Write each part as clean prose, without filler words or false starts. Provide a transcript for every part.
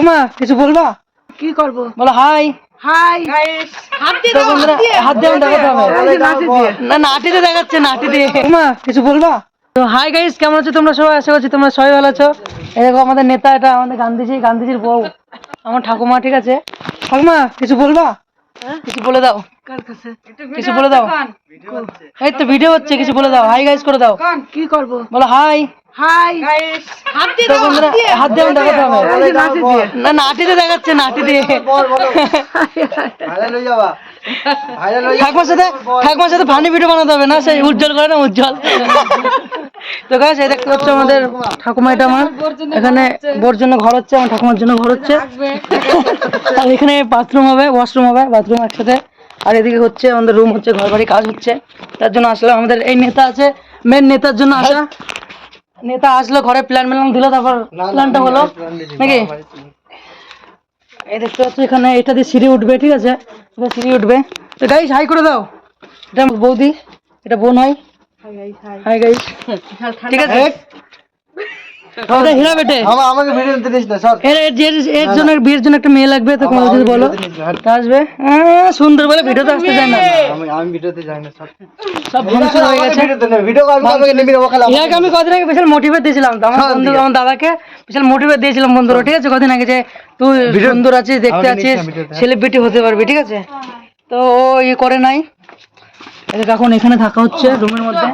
ঠাকুমা কিছু বলবা? কি করব? বলো হাই। হাই গাইস, হাত দিয়ে দাও, হাত দিয়ে দেখাতে হবে না, নাটিতে দেখাচ্ছে, নাটি দিয়ে। ঠাকুমা কিছু বলবা? তো হাই গাইস, কেমন আছো তোমরা সবাই? আশা করছি তোমরা সবাই ভালো আছো। এই দেখো আমাদের নেতা, এটা আমাদের গান্ধীজির বউ, আমার ঠাকুমা। ঠিক আছে ঠাকুমা কিছু বলবা? কিছু বলে দাও। কার কাছে? কিছু বলে দাও। এই তো ভিডিও হচ্ছে, কিছু বলে দাও। হাই গাইস করে দাও। কি করব? বলো হাই। হাই গাইস, হাত দিয়ে দাও, হাত দিয়ে দেখাতে হবে না, নাটিতে দেখাচ্ছে, নাটি দিয়ে। ঠাকুমার সাথে ফানি ভিডিও বানাতে হবে না, সেই উজ্জ্বল করে না, উজ্জ্বল। তো গাইস এই দেখতে হচ্ছে আমাদের ঠাকুমা, এটা আমার এখানে বোর জন্য ঘর হচ্ছে, আমার ঠাকুমার জন্য ঘর হচ্ছে। আর এখানে বাথরুম হবে, ওয়াশরুম হবে, বাথরুম একসাথে। আর এদিকে হচ্ছে আমাদের রুম হচ্ছে, ঘর বাড়ি কাজ হচ্ছে, তার জন্য আসলে আমাদের এই নেতা আছে, মেন নেতার জন্য আসা। নেতা আসলো, ঘরে প্ল্যান দিল, তারপর প্ল্যানটা হলো নাকি। এই দেখতে পাচ্ছ এখানে এটা দিয়ে সিঁড়ি উঠবে, ঠিক আছে, এটা সিঁড়ি উঠবে। তো গাইস হাই করে দাও। এটা আমার বৌদি, এটা বোন হয়। হাই গাইস, ঠিক আছে। এটা হীরা বেটে, আমাকে ভিডিও দিতে দিস না স্যার। এর জন্য বিয়ের জন্য একটা মেয়ে লাগবে, তো তোমাদের যদি বলো আসবে। সুন্দর বলে ভিডিওতে আসতে চায় না, আমি ভিডিওতে যাই না স্যার। সব ভাঙচুর হয়ে গেছে। ভিডিও আমাকে নিবি না, ওখানে ইয়াকে আমি কদিন আগে বিশাল মোটিভেট দিয়েছিলাম, তো আমার বন্ধু, আমার দাদাকে বিশাল মোটিভেট দিয়েছিলাম বন্ধুরা, ঠিক আছে, কদিন আগে, যে তুই সুন্দর আছিস, দেখতে আছিস, সেলিব্রিটি হতে পারবি, ঠিক আছে। তো ও ইয়ে করে নাই। এখন এখানে থাকা হচ্ছে রুমের মধ্যে,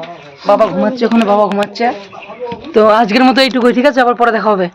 বাবা ঘুমাচ্ছে, ওখানে বাবা ঘুমাচ্ছে। তো আজকের মতো এইটুকুই, ঠিক আছে, আবার পরে দেখা হবে।